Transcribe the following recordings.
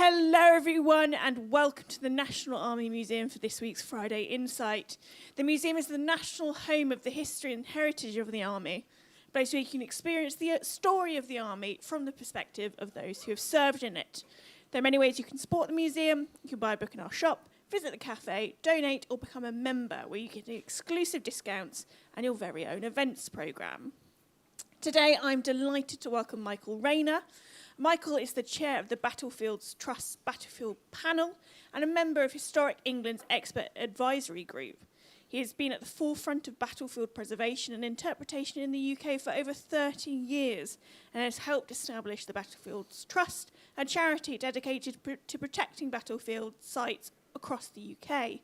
Hello everyone and welcome to the National Army Museum for this week's Friday Insight. The museum is the national home of the history and heritage of the Army, a place where you can experience the story of the Army from the perspective of those who have served in it. There are many ways you can support the museum. You can buy a book in our shop, visit the cafe, donate or become a member where you get exclusive discounts and your very own events programme. Today I'm delighted to welcome Michael Rayner. Michael is the chair of the Battlefields Trust Battlefield Panel and a member of Historic England's Expert Advisory Group. He has been at the forefront of battlefield preservation and interpretation in the UK for over 30 years and has helped establish the Battlefields Trust, a charity dedicated to protecting battlefield sites across the UK.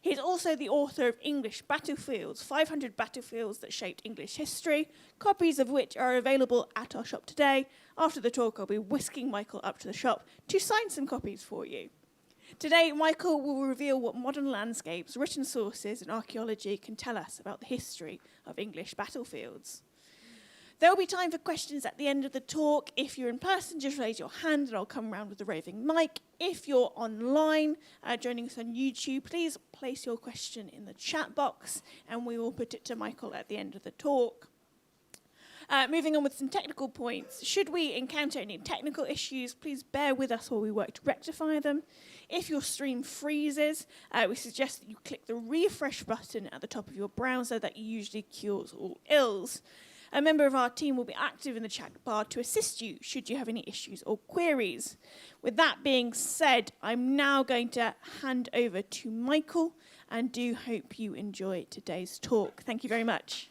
He is also the author of English Battlefields, 500 Battlefields that shaped English history, copies of which are available at our shop today. After the talk, I'll be whisking Michael up to the shop to sign some copies for you. Today, Michael will reveal what modern landscapes, written sources and archaeology can tell us about the history of English battlefields. There will be time for questions at the end of the talk. If you're in person, just raise your hand and I'll come around with a roving mic. If you're online, joining us on YouTube, please place your question in the chat box and we will put it to Michael at the end of the talk. Moving on with some technical points. Should we encounter any technical issues, please bear with us while we work to rectify them. If your stream freezes, we suggest that you click the refresh button at the top of your browser that usually cures all ills. A member of our team will be active in the chat bar to assist you should you have any issues or queries. With that being said, I'm now going to hand over to Michael and do hope you enjoy today's talk. Thank you very much.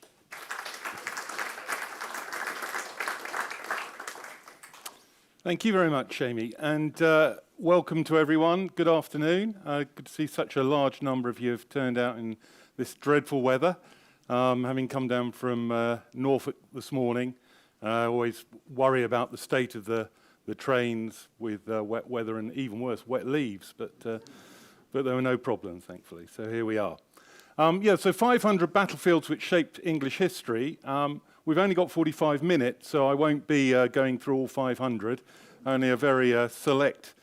Thank you very much, Amy, and welcome to everyone. Good afternoon. Good to see such a large number of you have turned out in this dreadful weather. Having come down from Norfolk this morning, I always worry about the state of the trains with wet weather and even worse, wet leaves, but there were no problems, thankfully, so here we are. So 500 battlefields which shaped English history. We've only got 45 minutes, so I won't be going through all 500, only a very select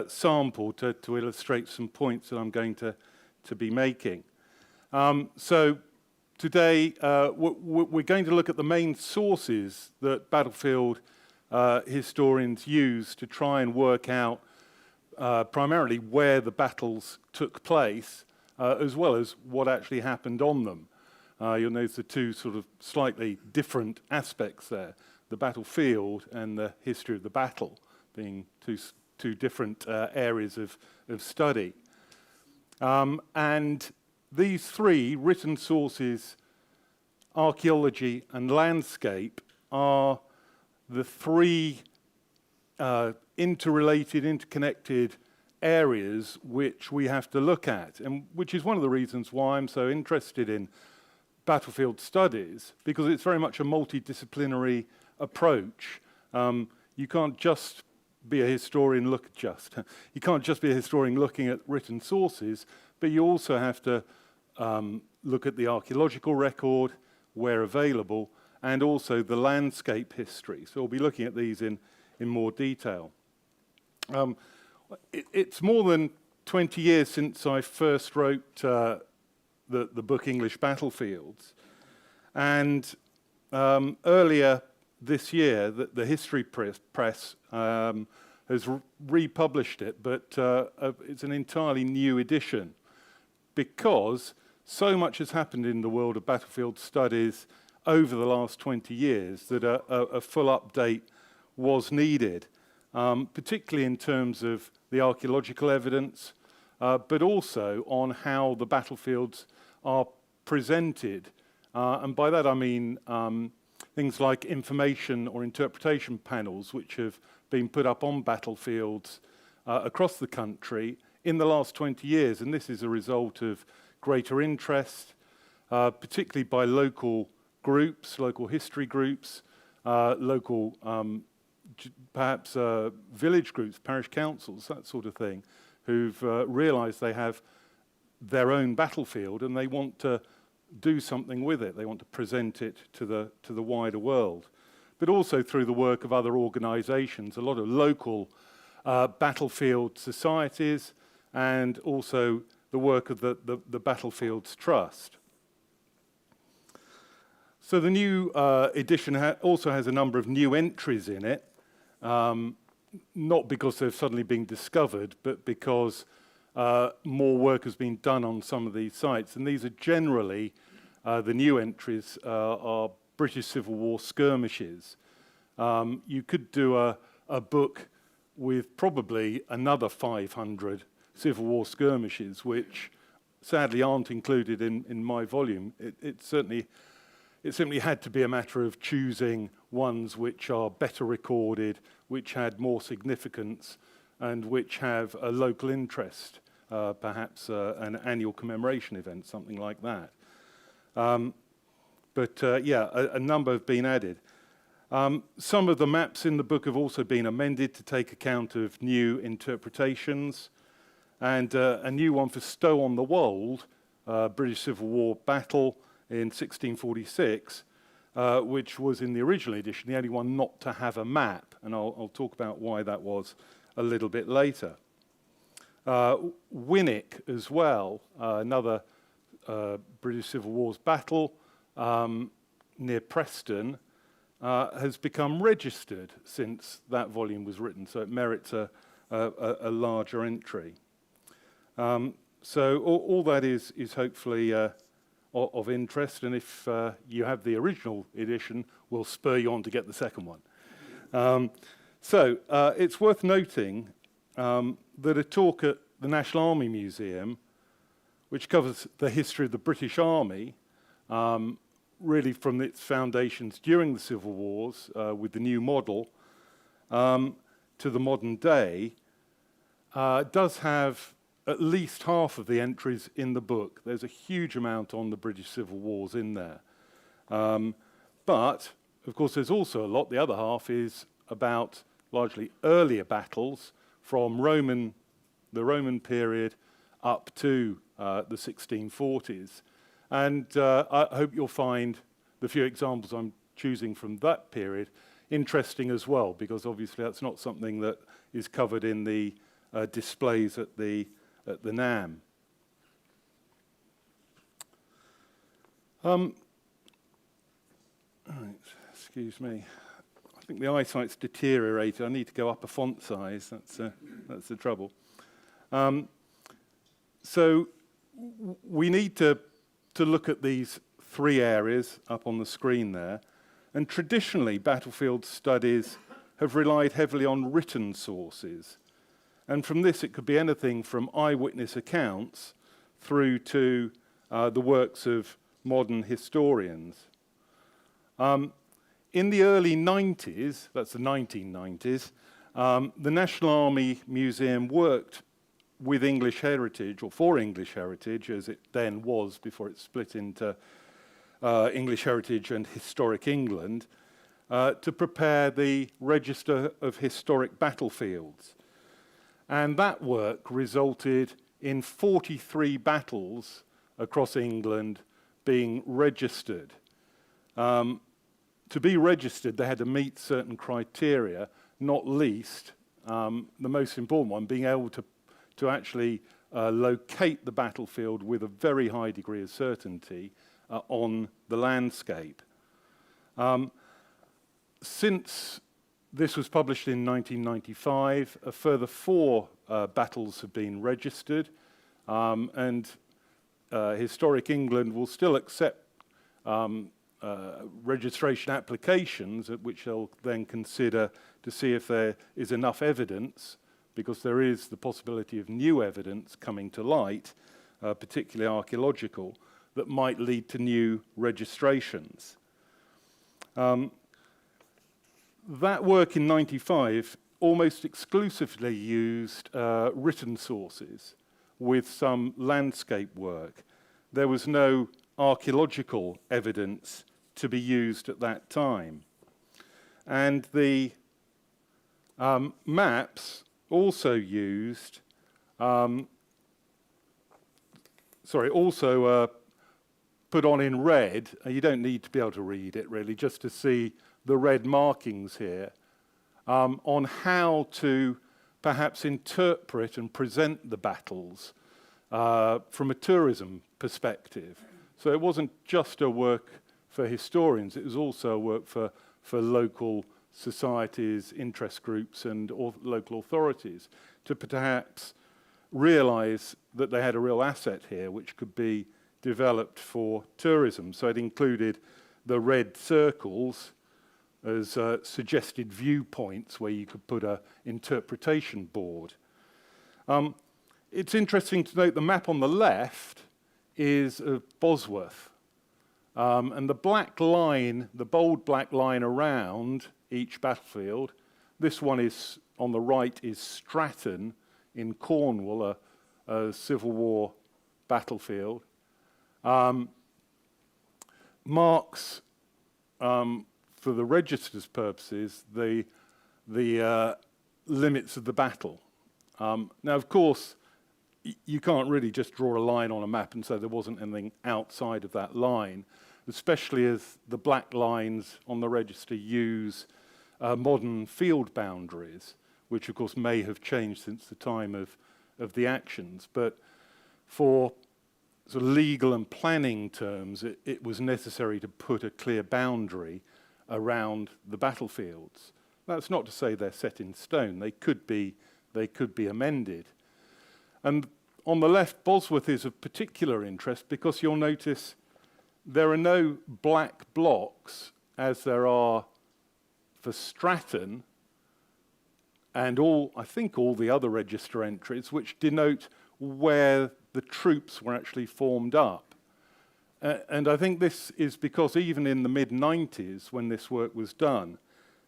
sample to illustrate some points that I'm going to be making. So today, we're going to look at the main sources that battlefield historians use to try and work out primarily where the battles took place, as well as what actually happened on them. You'll notice the two sort of slightly different aspects there, the battlefield and the history of the battle being two different areas of study. And these three written sources, archaeology and landscape, are the three interrelated, interconnected areas which we have to look at, and which is one of the reasons why I'm so interested in battlefield studies, because it's very much a multidisciplinary approach. You can't just be a historian you can't just be a historian looking at written sources, but you also have to look at the archaeological record where available, and also the landscape history. So we'll be looking at these in more detail. It's more than 20 years since I first wrote the book English Battlefields. And earlier this year, the History Press has republished it, but it's an entirely new edition because so much has happened in the world of battlefield studies over the last 20 years that a full update was needed, particularly in terms of the archaeological evidence, but also on how the battlefields are presented. And by that I mean things like information or interpretation panels which have been put up on battlefields across the country in the last 20 years. And this is a result of greater interest, particularly by local groups, local history groups, local perhaps village groups, parish councils, that sort of thing, who've realised they have their own battlefield and they want to do something with it. They want to present it to the wider world. But also through the work of other organisations, a lot of local battlefield societies, and also the work of the Battlefields Trust. So the new edition also has a number of new entries in it, not because they've suddenly been discovered, but because more work has been done on some of these sites. And these are generally, the new entries are British Civil War skirmishes. You could do a book with probably another 500 Civil War skirmishes, which sadly aren't included in my volume. It certainly had to be a matter of choosing ones which are better recorded, which had more significance, and which have a local interest, perhaps an annual commemoration event, something like that. Yeah, a number have been added. Some of the maps in the book have also been amended to take account of new interpretations, and a new one for Stow-on-the-Wold, British Civil War battle in 1646, which was in the original edition the only one not to have a map, and I'll talk about why that was a little bit later. Winwick as well, another British Civil War's battle near Preston, has become registered since that volume was written, so it merits a larger entry. So all that is hopefully of interest, and if you have the original edition, we'll spur you on to get the second one. So it's worth noting that a talk at the National Army Museum, which covers the history of the British Army, really from its foundations during the Civil Wars with the new model to the modern day, does have at least half of the entries in the book. There's a huge amount on the British Civil Wars in there. But, of course, there's also a lot. The other half is about largely earlier battles from the Roman period up to the 1640s. And I hope you'll find the few examples I'm choosing from that period interesting as well, because obviously that's not something that is covered in the displays at the NAM. Right, excuse me. I think the eyesight's deteriorated. I need to go up a font size. That's the trouble. So we need to look at these three areas up on the screen there. And traditionally, battlefield studies have relied heavily on written sources. And from this, it could be anything from eyewitness accounts through to the works of modern historians. In the early 90s, that's the 1990s, the National Army Museum worked with English heritage, or for English heritage, as it then was before it split into English heritage and historic England, to prepare the Register of Historic Battlefields. And that work resulted in 43 battles across England being registered. To be registered, they had to meet certain criteria, not least, the most important one, being able to actually locate the battlefield with a very high degree of certainty on the landscape. Since this was published in 1995, a further 4 battles have been registered, and Historic England will still accept registration applications, at which they'll then consider to see if there is enough evidence, because there is the possibility of new evidence coming to light, particularly archaeological, that might lead to new registrations. That work in 95 almost exclusively used written sources with some landscape work. There was no archaeological evidence to be used at that time. And the maps also used, put on in red. You don't need to be able to read it really, just to see the red markings here, on how to perhaps interpret and present the battles from a tourism perspective. So it wasn't just a work for historians, it was also a work for local societies, interest groups and local authorities to perhaps realise that they had a real asset here which could be developed for tourism. So it included the red circles as suggested viewpoints where you could put an interpretation board. It's interesting to note the map on the left is of Bosworth. And the black line, the bold black line around each battlefield, this one is on the right is Stratton in Cornwall, a Civil War battlefield. Marks, for the register's purposes, the limits of the battle. Now, of course, you can't really just draw a line on a map and say there wasn't anything outside of that line, especially as the black lines on the register use modern field boundaries, which of course may have changed since the time of the actions. But for sort of legal and planning terms, it was necessary to put a clear boundary around the battlefields. That's not to say they're set in stone. They could be amended. And on the left, Bosworth is of particular interest because you'll notice there are no black blocks as there are for Stratton and I think all the other register entries, which denote where the troops were actually formed up. And I think this is because even in the mid-90s, when this work was done,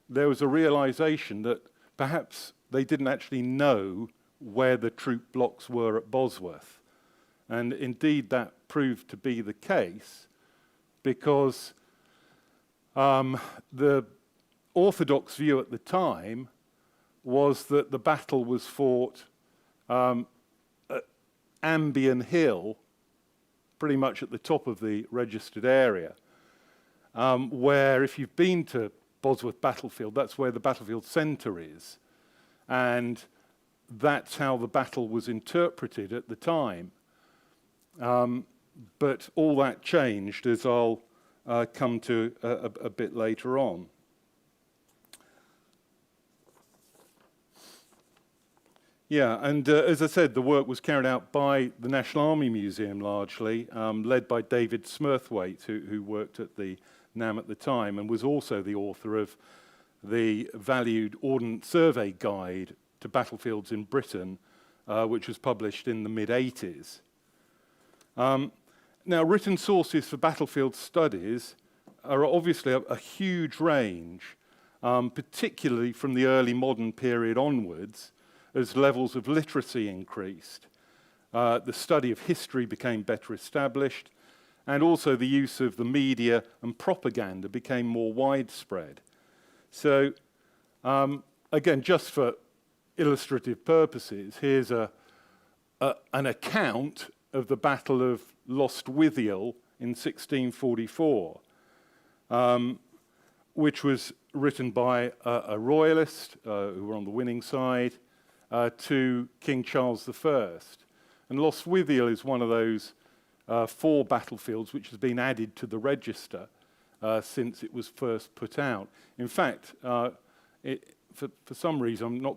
there was a realization that perhaps they didn't actually know where the troop blocks were at Bosworth. And indeed, that proved to be the case because the orthodox view at the time was that the battle was fought at Ambion Hill, pretty much at the top of the registered area, where if you've been to Bosworth battlefield, that's where the battlefield centre is. And that's how the battle was interpreted at the time. But all that changed, as I'll come to a bit later on. Yeah, and as I said, the work was carried out by the National Army Museum largely, led by David Smurthwaite, who worked at the NAM at the time and was also the author of the valued Ordnance Survey Guide to Battlefields in Britain, which was published in the mid-80s. Now, written sources for battlefield studies are obviously a huge range, particularly from the early modern period onwards, as levels of literacy increased. The study of history became better established, and also the use of the media and propaganda became more widespread. So, again, just for illustrative purposes, here's an account of the Battle of Lostwithiel in 1644, which was written by a royalist who were on the winning side to King Charles I. And Lostwithiel is one of those 4 battlefields which has been added to the register since it was first put out. In fact, for some reason, I'm not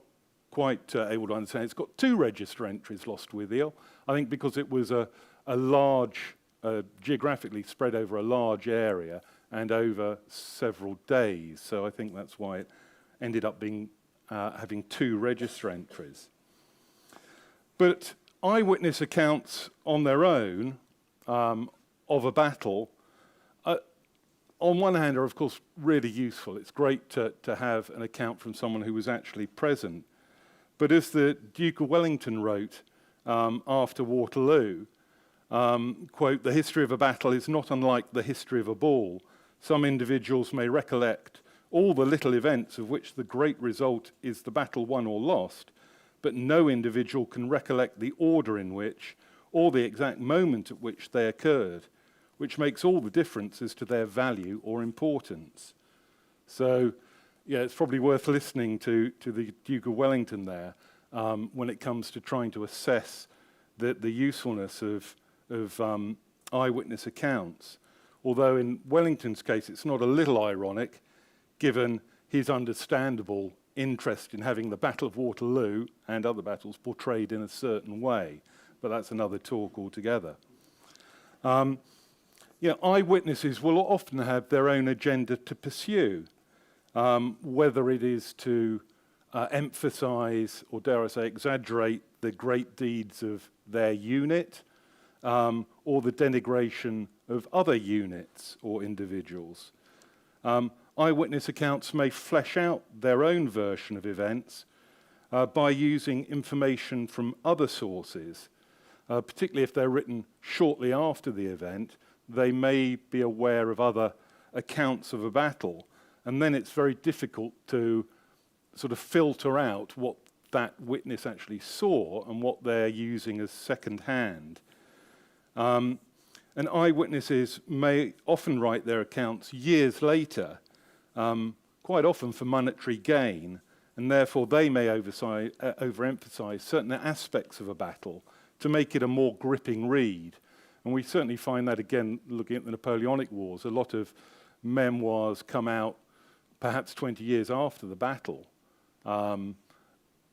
quite able to understand, it's got 2 register entries, Lostwithiel. I think because it was a large, geographically spread over a large area and over several days. So I think that's why it ended up being having 2 register entries. But eyewitness accounts on their own of a battle, on one hand, are of course really useful. It's great to have an account from someone who was actually present. But as the Duke of Wellington wrote after Waterloo, quote, "The history of a battle is not unlike the history of a ball. Some individuals may recollect all the little events of which the great result is the battle won or lost, but no individual can recollect the order in which, or the exact moment at which they occurred, which makes all the difference as to their value or importance." So, yeah, it's probably worth listening to the Duke of Wellington there. when it comes to trying to assess the usefulness of eyewitness accounts. Although in Wellington's case, it's not a little ironic, given his understandable interest in having the Battle of Waterloo and other battles portrayed in a certain way. But that's another talk altogether. Eyewitnesses will often have their own agenda to pursue, whether it is to emphasize, or dare I say, exaggerate the great deeds of their unit, or the denigration of other units or individuals. Eyewitness accounts may flesh out their own version of events by using information from other sources, particularly if they're written shortly after the event. They may be aware of other accounts of a battle, and then it's very difficult to sort of filter out what that witness actually saw and what they're using as second-hand. And eyewitnesses may often write their accounts years later, quite often for monetary gain, and therefore they may overemphasize certain aspects of a battle to make it a more gripping read. And we certainly find that, again, looking at the Napoleonic Wars. A lot of memoirs come out perhaps 20 years after the battle,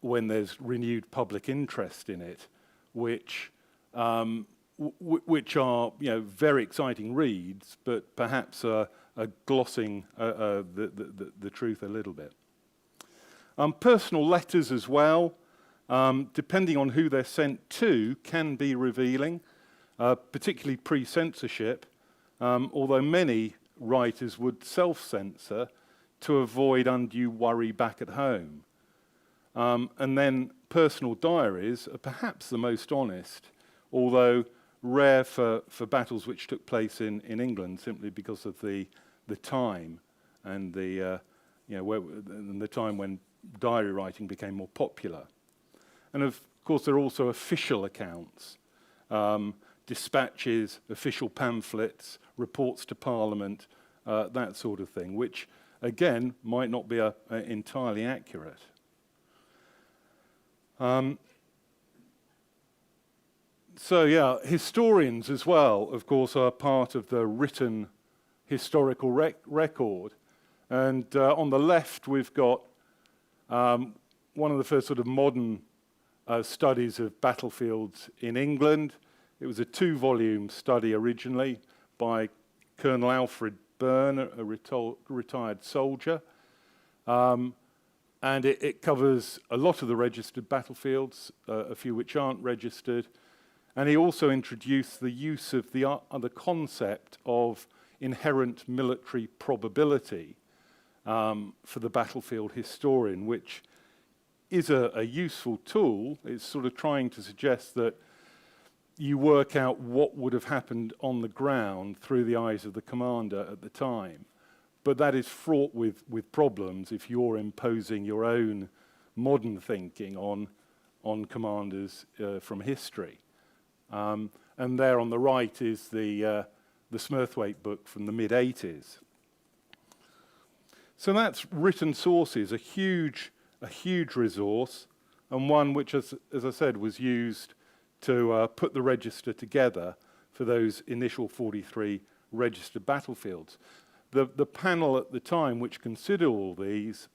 when there's renewed public interest in it, which are very exciting reads, but perhaps are glossing the truth a little bit. Personal letters as well, depending on who they're sent to, can be revealing, particularly pre-censorship, although many writers would self-censor to avoid undue worry back at home. And then personal diaries are perhaps the most honest, although rare for battles which took place in England, simply because of the time and the time when diary writing became more popular. And of course, there are also official accounts, dispatches, official pamphlets, reports to Parliament, that sort of thing, which again might not be entirely accurate. Historians as well, of course, are part of the written historical record. And on the left, we've got one of the first sort of modern studies of battlefields in England. It was a 2-volume study originally by Colonel Alfred Byrne, a retired soldier. And it covers a lot of the registered battlefields, a few which aren't registered. And he also introduced the use of the concept of inherent military probability for the battlefield historian, which is a useful tool. It's sort of trying to suggest that you work out what would have happened on the ground through the eyes of the commander at the time. But that is fraught with problems if you're imposing your own modern thinking on commanders from history. And there on the right is the Smurthwaite book from the mid-80s. So that's written sources, a huge resource, and one which, as I said, was used to put the register together for those initial 43 registered battlefields. The panel at the time, which considered all these,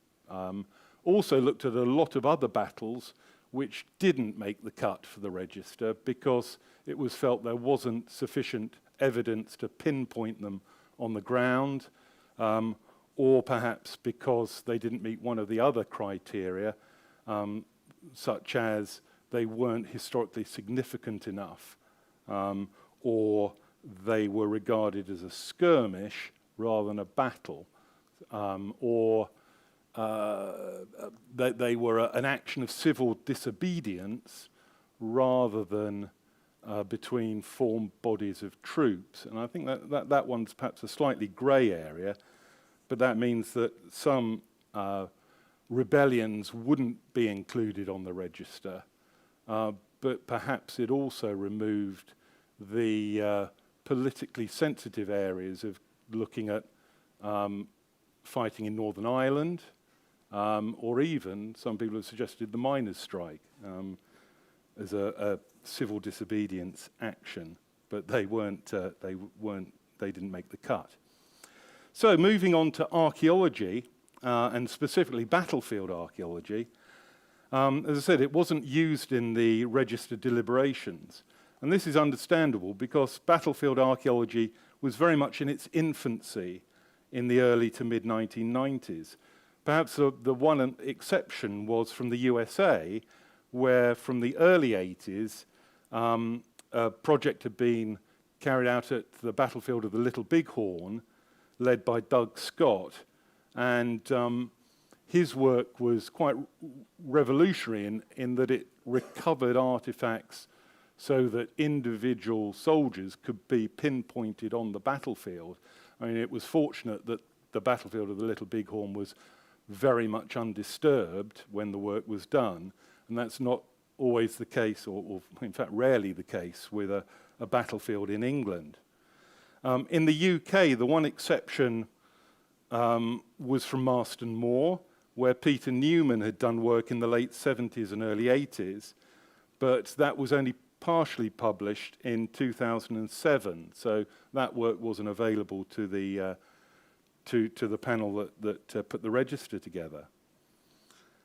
also looked at a lot of other battles which didn't make the cut for the register because it was felt there wasn't sufficient evidence to pinpoint them on the ground, or perhaps because they didn't meet one of the other criteria, such as they weren't historically significant enough, or they were regarded as a skirmish rather than a battle, or that they were an action of civil disobedience rather than between formed bodies of troops. And I think that one's perhaps a slightly grey area, but that means that some rebellions wouldn't be included on the register, but perhaps it also removed the politically sensitive areas of looking at fighting in Northern Ireland, or even some people have suggested the miners' strike as a civil disobedience action, but they didn't make the cut. So moving on to archaeology, and specifically battlefield archaeology, as I said, it wasn't used in the registered deliberations. And this is understandable because battlefield archaeology was very much in its infancy in the early to mid-1990s. Perhaps the one exception was from the USA, where from the early 80s, a project had been carried out at the battlefield of the Little Bighorn, led by Doug Scott. And his work was quite revolutionary in that it recovered artifacts so that individual soldiers could be pinpointed on the battlefield. I mean, it was fortunate that the battlefield of the Little Bighorn was very much undisturbed when the work was done, and that's not always the case, or in fact rarely the case, with a battlefield in England. In the UK, the one exception was from Marston Moor, where Peter Newman had done work in the late 70s and early 80s, but that was only partially published in 2007, so that work wasn't available to the panel that put the register together.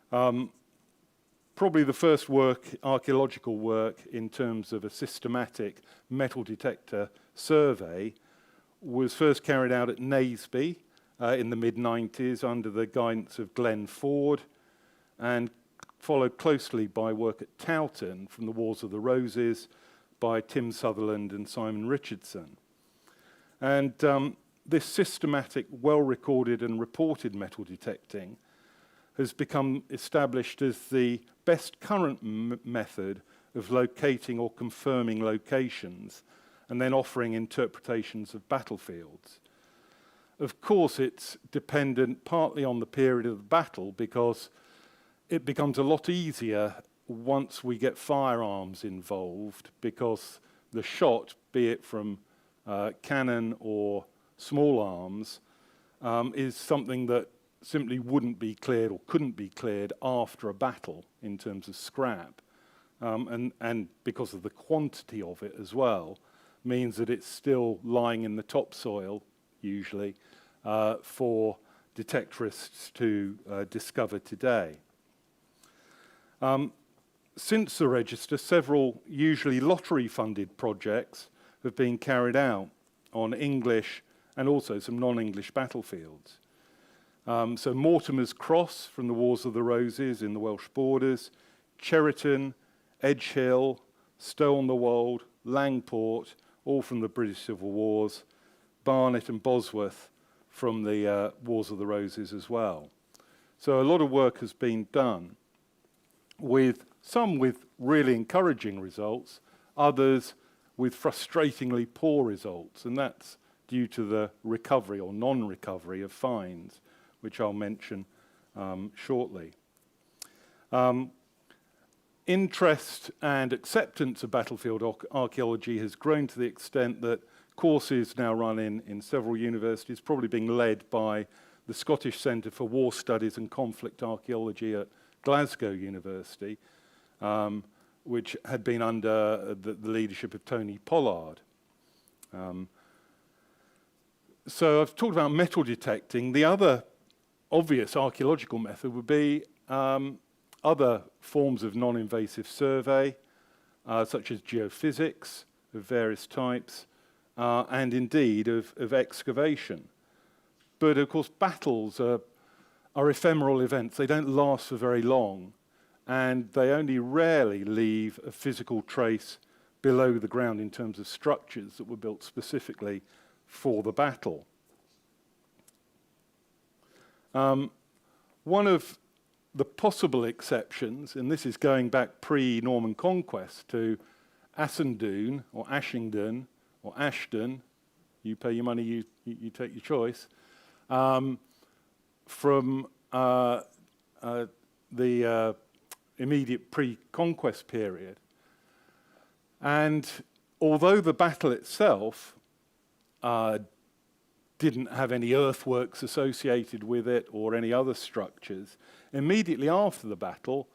Probably the first archaeological work in terms of a systematic metal detector survey was first carried out at Naseby in the mid-90s under the guidance of Glenn Ford, and followed closely by work at Towton from the Wars of the Roses by Tim Sutherland and Simon Richardson. And this systematic, well-recorded and reported metal detecting has become established as the best current method of locating or confirming locations and then offering interpretations of battlefields. Of course, it's dependent partly on the period of the battle, because it becomes a lot easier once we get firearms involved, because the shot, be it from cannon or small arms, is something that simply wouldn't be cleared or couldn't be cleared after a battle in terms of scrap. And because of the quantity of it as well, means that it's still lying in the topsoil, usually, for detectorists to discover today. Since the register, several usually lottery-funded projects have been carried out on English and also some non-English battlefields. So Mortimer's Cross from the Wars of the Roses in the Welsh borders, Cheriton, Edgehill, Stow-on-the-Wold, Langport, all from the British Civil Wars, Barnet and Bosworth from the Wars of the Roses as well. So a lot of work has been done, with some with really encouraging results, others with frustratingly poor results, and that's due to the recovery or non-recovery of finds, which I'll mention shortly. Interest and acceptance of battlefield archaeology has grown to the extent that courses now run in several universities, probably being led by the Scottish Centre for War Studies and Conflict Archaeology at Glasgow University, which had been under the leadership of Tony Pollard. So I've talked about metal detecting. The other obvious archaeological method would be other forms of non-invasive survey, such as geophysics of various types, and indeed of excavation. But of course, battles are ephemeral events. They don't last for very long, and they only rarely leave a physical trace below the ground in terms of structures that were built specifically for the battle. One of the possible exceptions, and this is going back pre-Norman conquest to Assendoon or Ashington or Ashton, you pay your money, you take your choice, from the immediate pre-conquest period. And although the battle itself didn't have any earthworks associated with it or any other structures. Immediately after the battle,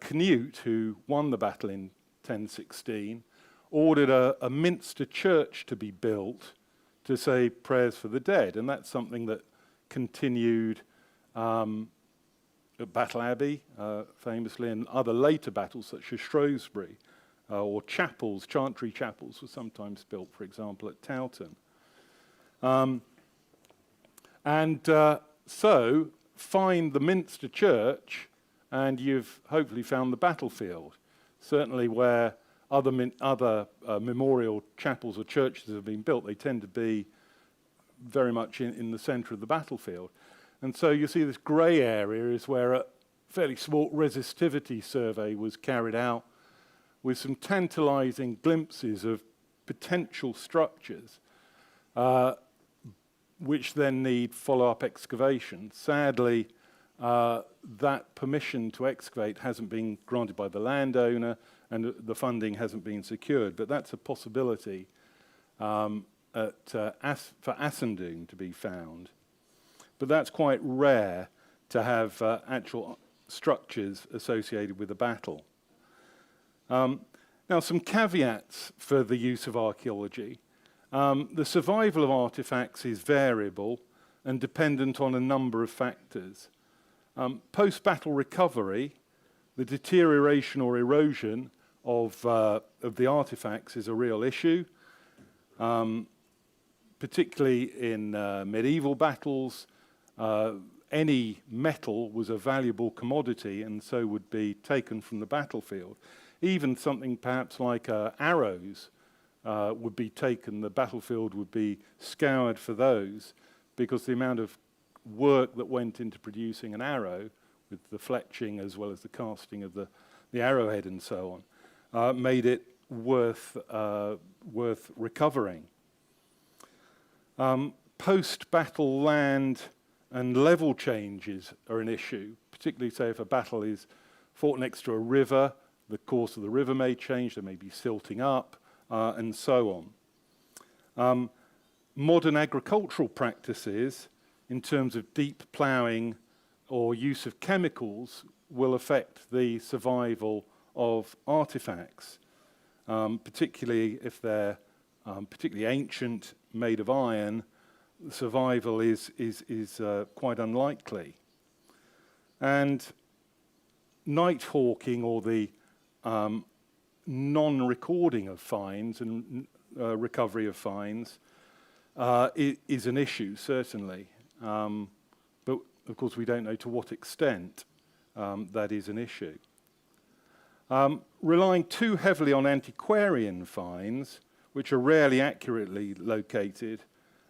Canute, who won the battle in 1016, ordered a minster church to be built to say prayers for the dead, and that's something that continued at Battle Abbey, famously, and other later battles such as Shrewsbury, or chapels, chantry chapels were sometimes built, for example, at Towton. So find the minster church and you've hopefully found the battlefield. Certainly where other memorial chapels or churches have been built, they tend to be very much in the centre of the battlefield. And so you see this grey area is where a fairly small resistivity survey was carried out with some tantalising glimpses of potential structures, which then need follow-up excavation. Sadly, that permission to excavate hasn't been granted by the landowner and the funding hasn't been secured, but that's a possibility for Assendown to be found. But that's quite rare to have actual structures associated with a battle. Now, some caveats for the use of archaeology. The survival of artifacts is variable and dependent on a number of factors. Post-battle recovery, the deterioration or erosion of the artifacts is a real issue, particularly in medieval battles. Any metal was a valuable commodity and so would be taken from the battlefield. Even something perhaps like arrows would be taken, the battlefield would be scoured for those, because the amount of work that went into producing an arrow, with the fletching as well as the casting of the arrowhead and so on, made it worth recovering. Post-battle land and level changes are an issue, particularly say if a battle is fought next to a river, the course of the river may change, there may be silting up, and so on. Modern agricultural practices, in terms of deep ploughing or use of chemicals, will affect the survival of artifacts, particularly if they're particularly ancient, made of iron. Survival is quite unlikely. And night hawking, or the non-recording of finds and recovery of finds, is an issue, certainly. But of course we don't know to what extent that is an issue. Relying too heavily on antiquarian finds, which are rarely accurately located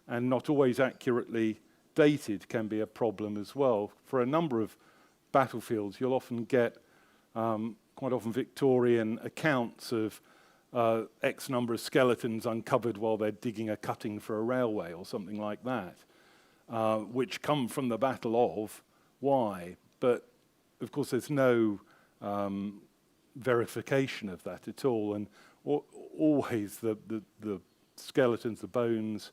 and not always accurately dated, can be a problem as well. For a number of battlefields, you'll often get quite often Victorian accounts of X number of skeletons uncovered while they're digging a cutting for a railway or something like that, which come from the Battle of Y. But of course there's no verification of that at all, and always the skeletons, the bones,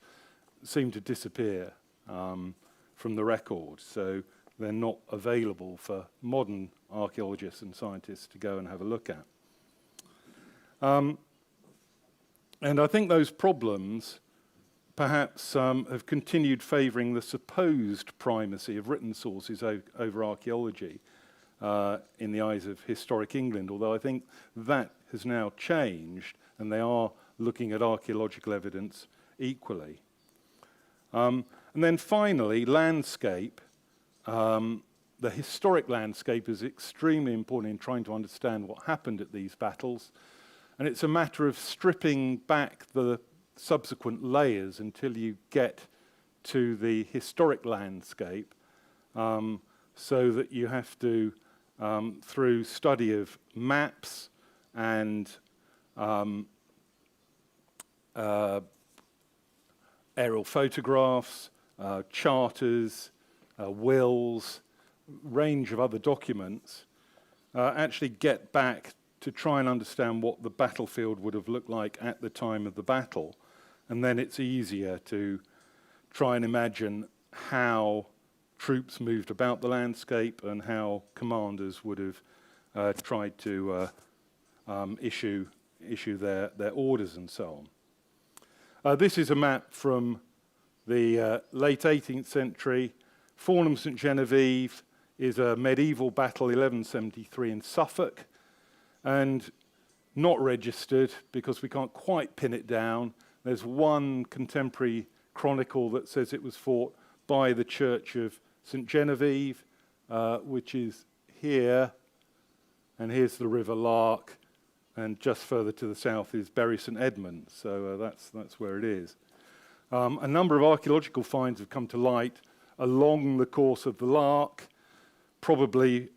seem to disappear from the record, so they're not available for modern archaeologists and scientists to go and have a look at. And I think those problems perhaps have continued favouring the supposed primacy of written sources over archaeology in the eyes of historic England, although I think that has now changed and they are looking at archaeological evidence equally. And then finally, landscape. The historic landscape is extremely important in trying to understand what happened at these battles, and it's a matter of stripping back the subsequent layers until you get to the historic landscape, so that you have to, through study of maps and aerial photographs, charters, wills, range of other documents, actually get back to try and understand what the battlefield would have looked like at the time of the battle. And then it's easier to try and imagine how troops moved about the landscape and how commanders would have tried to issue their orders and so on. This is a map from the late 18th century. Fornham St Genevieve is a medieval battle, 1173 in Suffolk, and not registered because we can't quite pin it down. There's one contemporary chronicle that says it was fought by the Church of St Genevieve, which is here, and here's the River Lark, and just further to the south is Bury St Edmund, so that's where it is. A number of archaeological finds have come to light along the course of the Lark, probably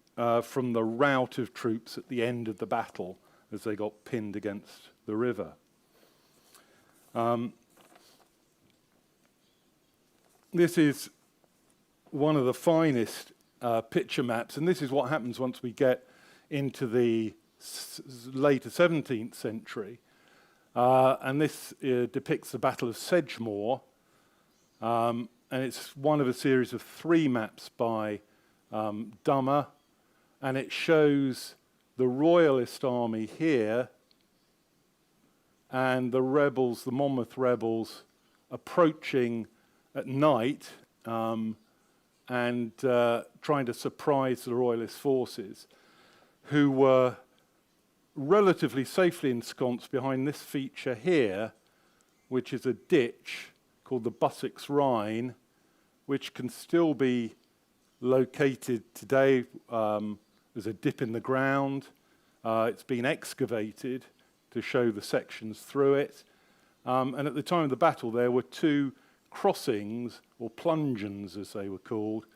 from the rout of troops at the end of the battle as they got pinned against the river. This is one of the finest picture maps, and this is what happens once we get into the later 17th century. And this depicts the Battle of Sedgemoor, and it's one of a series of 3 maps by Dummer, and it shows the Royalist army here and the rebels, the Monmouth rebels, approaching at night and trying to surprise the Royalist forces, who were relatively safely ensconced behind this feature here, which is a ditch called the Bussex Rhine, which can still be located today. There's a dip in the ground. It's been excavated to show the sections through it. And at the time of the battle, there were 2 crossings, or plungeons as they were called,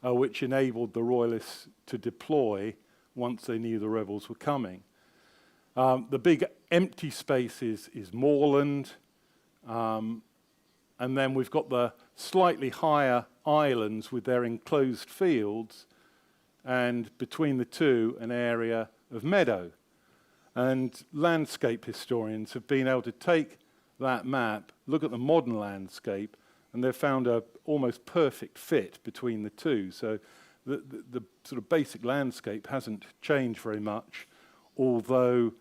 which enabled the Royalists to deploy once they knew the rebels were coming. The big empty space is moorland, and then we've got the slightly higher islands with their enclosed fields, and between the two, an area of meadow. And landscape historians have been able to take that map, look at the modern landscape, and they've found a almost perfect fit between the two. So the sort of basic landscape hasn't changed very much, although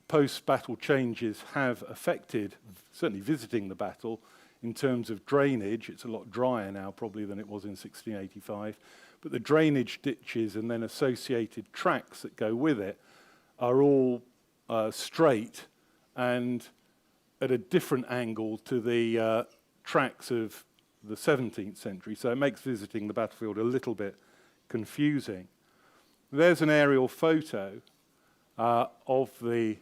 post-battle changes have affected, certainly visiting the battle, in terms of drainage. It's a lot drier now probably than it was in 1685, but the drainage ditches and then associated tracks that go with it are all straight and at a different angle to the tracks of the 17th century, so it makes visiting the battlefield a little bit confusing. There's an aerial photo of the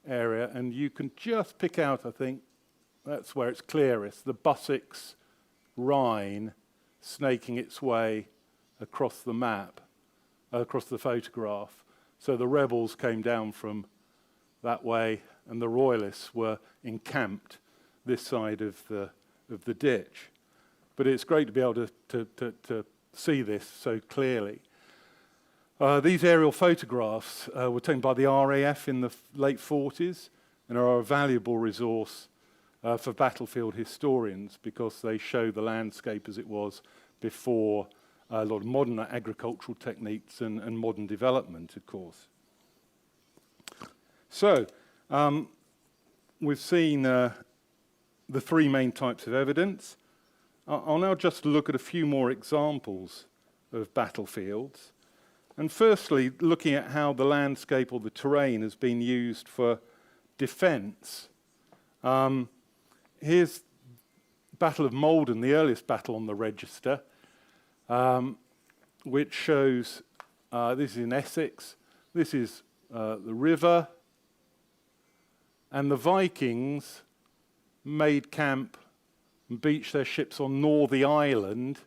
area, and you can just pick out, I think, that's where it's clearest, the Bussex Rhine snaking its way across the map, across the photograph. So the rebels came down from that way, and the Royalists were encamped this side of the ditch. But it's great to be able to see this so clearly. These aerial photographs were taken by the RAF in the late 40s and are a valuable resource for battlefield historians because they show the landscape as it was before a lot of modern agricultural techniques and modern development, of course. So, we've seen the 3 main types of evidence. I'll now just look at a few more examples of battlefields. And firstly, looking at how the landscape or the terrain has been used for defence. Here's Battle of Maldon, the earliest battle on the register, which shows, this is in Essex, this is the river, and the Vikings made camp and beached their ships on Northey Island.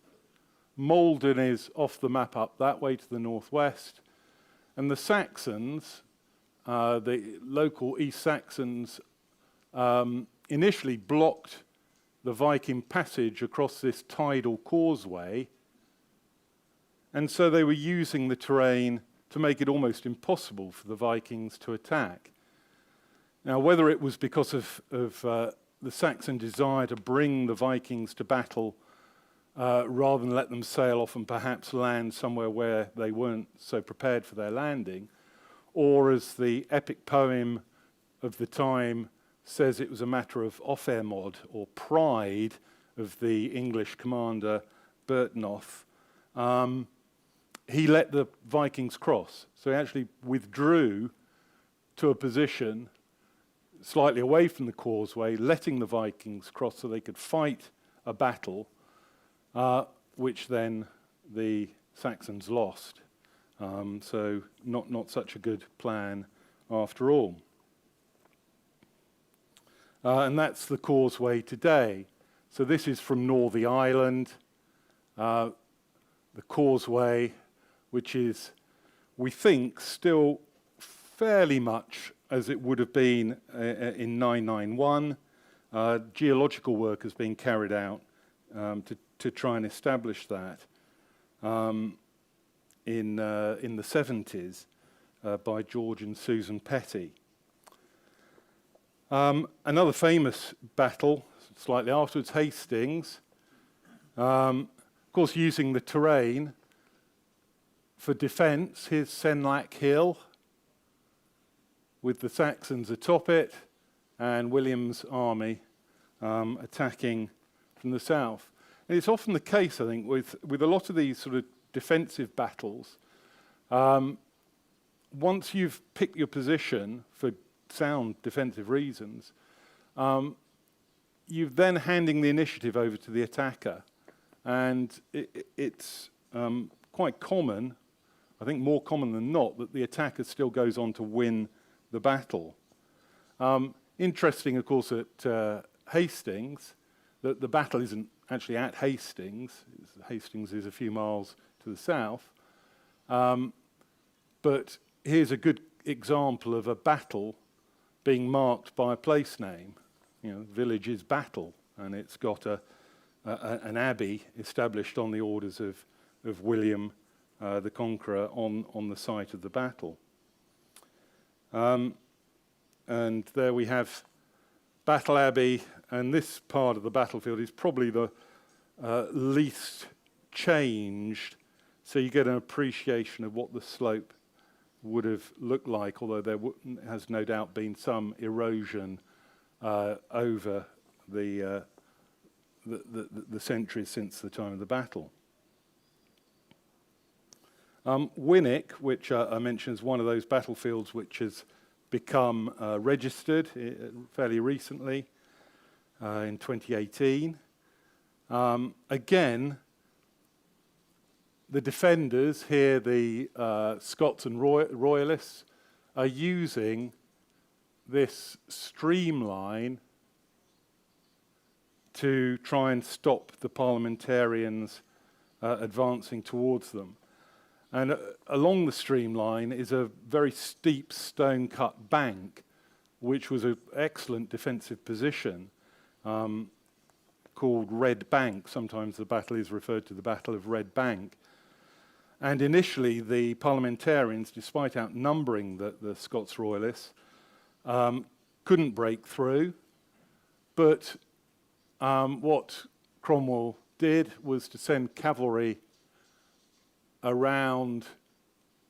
Maldon is off the map up that way to the northwest, and the Saxons, the local East Saxons, initially blocked the Viking passage across this tidal causeway, and so they were using the terrain to make it almost impossible for the Vikings to attack. Now, whether it was because of the Saxon desire to bring the Vikings to battle rather than let them sail off and perhaps land somewhere where they weren't so prepared for their landing, or as the epic poem of the time says, it was a matter of offermod, or pride, of the English commander Bertnoth. He let the Vikings cross. So he actually withdrew to a position slightly away from the causeway, letting the Vikings cross so they could fight a battle, which then the Saxons lost. So not such a good plan after all. And that's the causeway today. So this is from Northey Island, the causeway, which is, we think, still fairly much as it would have been in 991. Geological work has been carried out to try and establish that in the 70s by George and Susan Petty. Another famous battle, slightly afterwards, Hastings. Of course, using the terrain for defence. Here's Senlac Hill with the Saxons atop it and William's army attacking from the south. And it's often the case, I think, with a lot of these sort of defensive battles. Once you've picked your position for sound defensive reasons, you're then handing the initiative over to the attacker. And it's quite common, I think more common than not, that the attacker still goes on to win the battle. Interesting, of course, at Hastings, that the battle isn't actually at Hastings. Hastings is a few miles to the south. But here's a good example of a battle being marked by a place name. You know, village is Battle, and it's got an abbey established on the orders of William the Conqueror on the site of the battle. And there we have Battle Abbey, and this part of the battlefield is probably the least changed, so you get an appreciation of what the slope would have looked like, although there has no doubt been some erosion over the centuries since the time of the battle. Winwick, which I mentioned, is one of those battlefields which has become registered fairly recently in 2018. Again, the defenders here, the Scots and Royalists, are using this streamline to try and stop the parliamentarians advancing towards them. And along the streamline is a very steep stone-cut bank, which was an excellent defensive position, called Red Bank. Sometimes the battle is referred to the Battle of Red Bank. And initially, the parliamentarians, despite outnumbering the Scots Royalists, couldn't break through. But what Cromwell did was to send cavalry around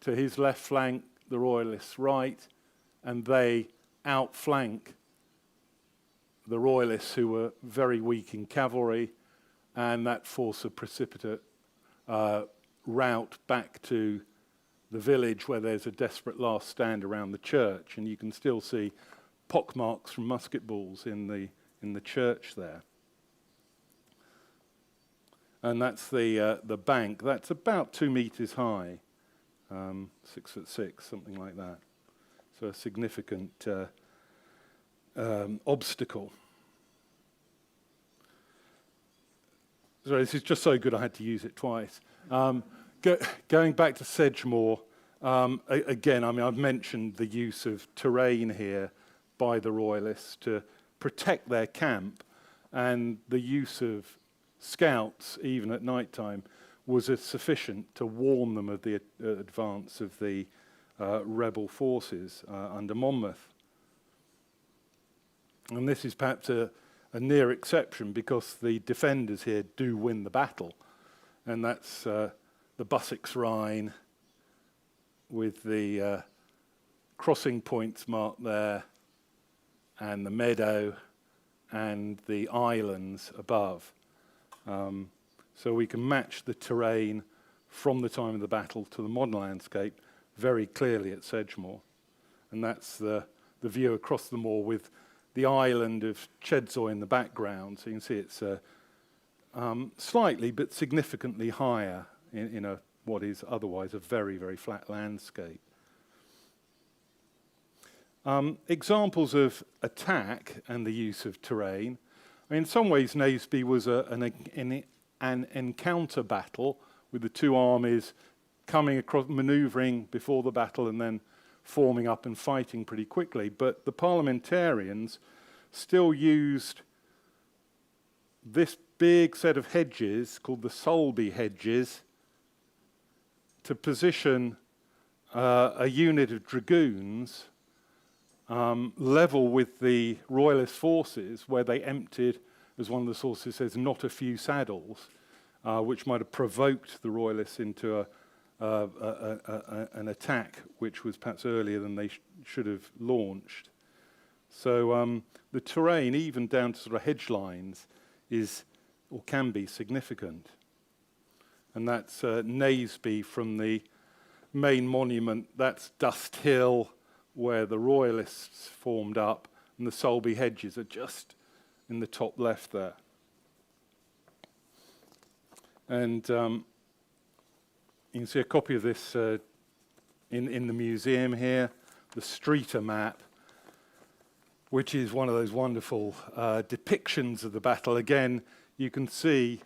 to his left flank, the Royalists' right, and they outflank the Royalists, who were very weak in cavalry, and that forced a precipitate route back to the village, where there's a desperate last stand around the church, and you can still see pockmarks from musket balls in the church there. And that's the bank. That's about 2 meters high, 6'6", something like that. So a significant obstacle. Sorry, this is just so good I had to use it twice. Going back to Sedgemoor, again, I mean, I've mentioned the use of terrain here by the Royalists to protect their camp, and the use of scouts, even at night time, was sufficient to warn them of the advance of the rebel forces under Monmouth. And this is perhaps a a near exception because the defenders here do win the battle. And that's the Bussex Rhine with the crossing points marked there, and the meadow and the islands above. So we can match the terrain from the time of the battle to the modern landscape very clearly at Sedgemoor. And that's the view across the moor with the island of Chedzoy in the background. So you can see it's slightly but significantly higher in what is otherwise a very, very flat landscape. Examples of attack and the use of terrain. I mean, in some ways, Naseby was an encounter battle with the two armies coming across, manoeuvring before the battle and then forming up and fighting pretty quickly. But the parliamentarians still used this big set of hedges called the Sulby hedges to position a unit of dragoons level with the royalist forces, where they emptied, as one of the sources says, not a few saddles, which might have provoked the royalists into an attack which was perhaps earlier than they should have launched. So the terrain, even down to sort of hedge lines, is or can be significant. And that's Naseby from the main monument. That's Dust Hill, where the royalists formed up, and the Sulby hedges are just in the top left there. And you can see a copy of this in the museum here, the Streeter map, which is one of those wonderful depictions of the battle. Again, you can see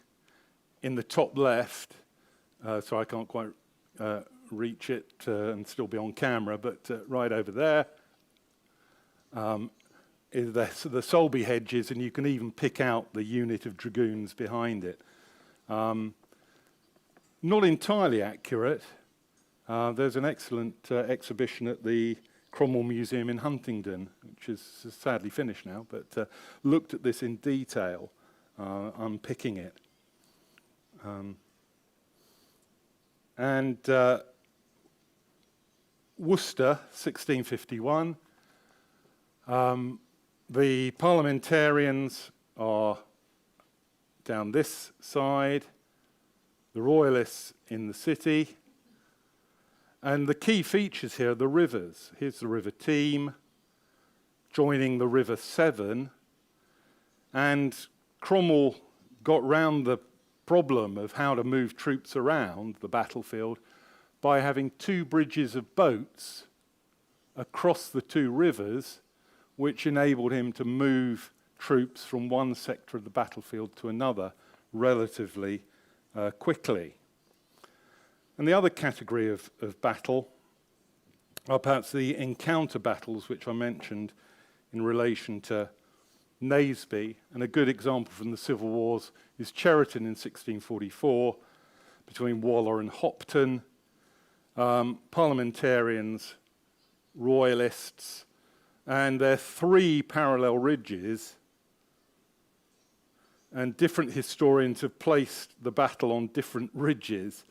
in the top left, so I can't quite reach it and still be on camera, but right over there is the Sulby hedges, and you can even pick out the unit of dragoons behind it. Not entirely accurate. There's an excellent exhibition at the Cromwell Museum in Huntingdon, which is sadly finished now, but looked at this in detail, unpicking it. And Worcester, 1651. The parliamentarians are down this side, the royalists in the city. And the key features here are the rivers. Here's the River Teme, joining the River Severn. And Cromwell got round the problem of how to move troops around the battlefield by having two bridges of boats across the two rivers, which enabled him to move troops from one sector of the battlefield to another relatively quickly. And the other category of battle are perhaps the encounter battles, which I mentioned in relation to Naseby. And a good example from the Civil Wars is Cheriton in 1644, between Waller and Hopton. Parliamentarians, royalists, and there are three parallel ridges, and different historians have placed the battle on different ridges.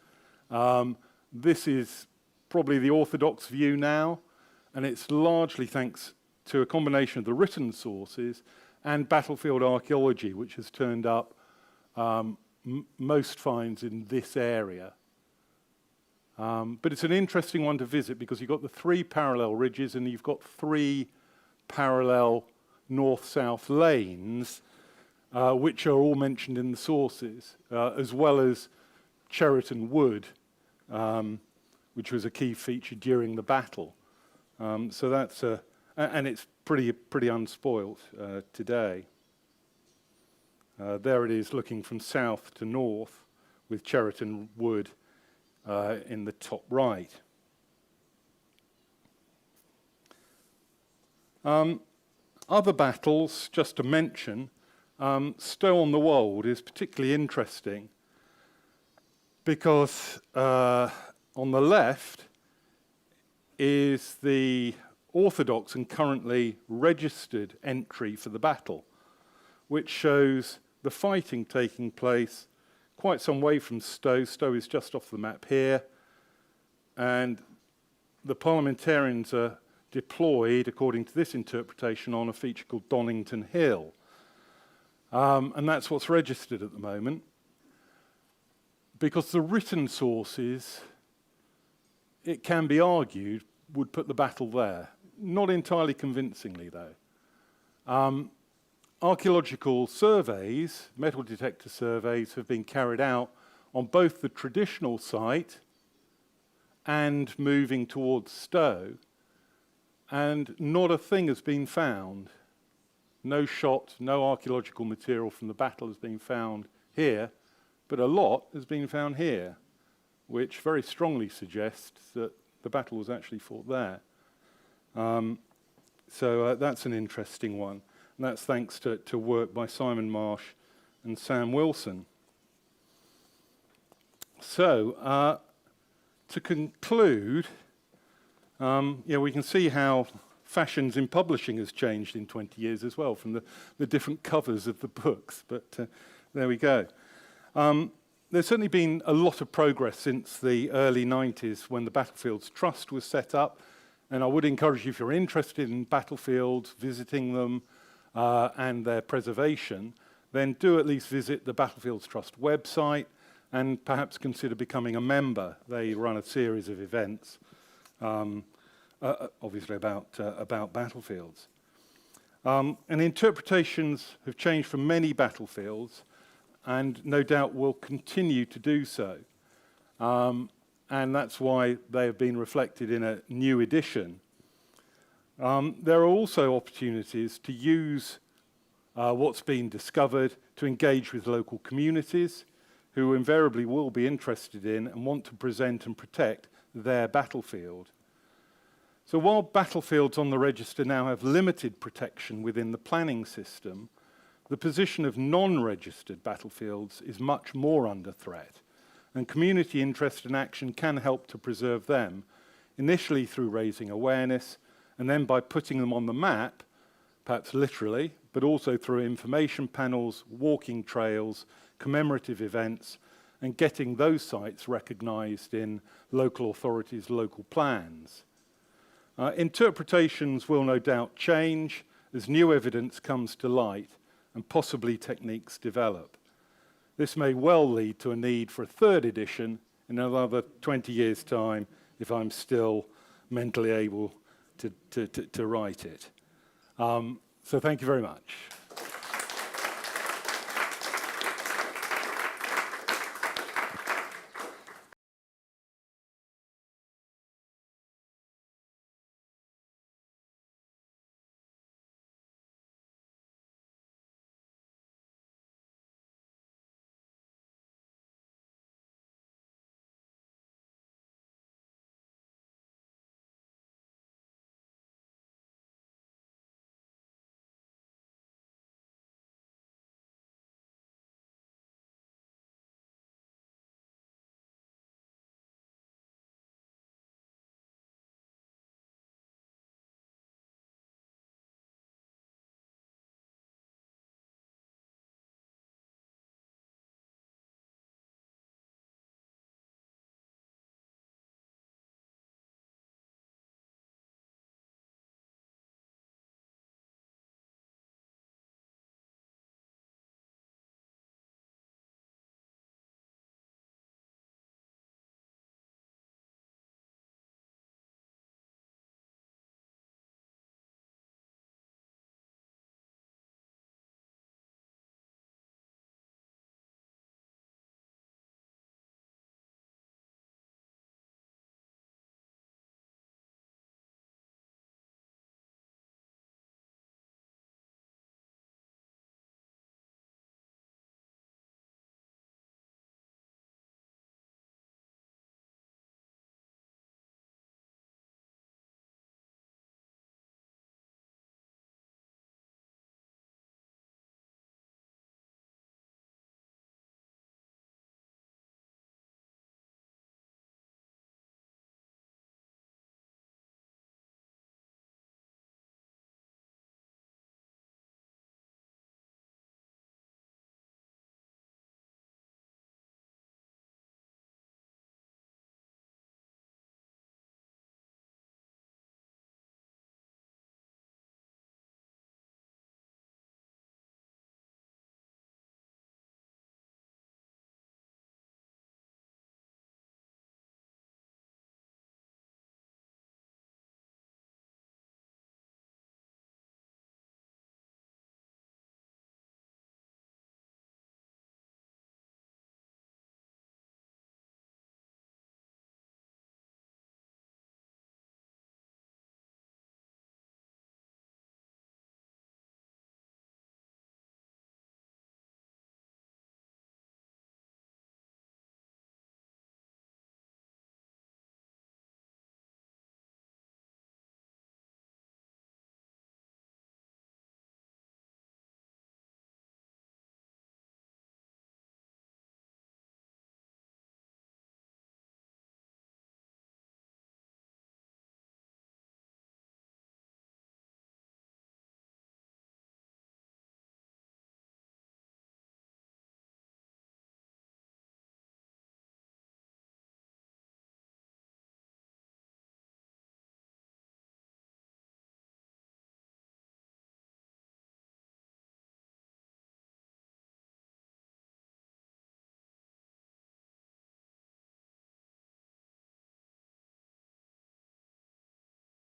This is probably the orthodox view now, and it's largely thanks to a combination of the written sources and battlefield archaeology, which has turned up most finds in this area. But it's an interesting one to visit because you've got the three parallel ridges and you've got three parallel north-south lanes, which are all mentioned in the sources, as well as Cheriton Wood, which was a key feature during the battle. So that's and it's pretty unspoilt today. There it is, looking from south to north, with Cheriton Wood in the top right. Other battles, just to mention, Stow-on-the-Wold is particularly interesting because on the left is the orthodox and currently registered entry for the battle, which shows the fighting taking place quite some way from Stow. Stow is just off the map here. And the parliamentarians are deployed, according to this interpretation, on a feature called Donington Hill. And that's what's registered at the moment. Because the written sources, it can be argued, would put the battle there. Not entirely convincingly, though. Archaeological surveys, metal detector surveys, have been carried out on both the traditional site and moving towards Stow, and not a thing has been found. No shot, no archaeological material from the battle has been found here, but a lot has been found here, which very strongly suggests that the battle was actually fought there. So that's an interesting one. And that's thanks to work by Simon Marsh and Sam Wilson. So, to conclude, we can see how fashions in publishing has changed in 20 years as well, from the different covers of the books. But there we go. There's certainly been a lot of progress since the early 90s when the Battlefields Trust was set up. And I would encourage you, if you're interested in battlefields, visiting them, and their preservation, then do at least visit the Battlefields Trust website and perhaps consider becoming a member. They run a series of events, obviously about battlefields. And interpretations have changed for many battlefields and no doubt will continue to do so. And that's why they have been reflected in a new edition. There are also opportunities to use what's been discovered to engage with local communities who invariably will be interested in and want to present and protect their battlefield. So while battlefields on the register now have limited protection within the planning system, the position of non-registered battlefields is much more under threat, and community interest and action can help to preserve them, initially through raising awareness, and then by putting them on the map, perhaps literally, but also through information panels, walking trails, commemorative events, and getting those sites recognised in local authorities' local plans. Interpretations will no doubt change as new evidence comes to light and possibly techniques develop. This may well lead to a need for a third edition in another 20 years' time if I'm still mentally able to write it. So thank you very much.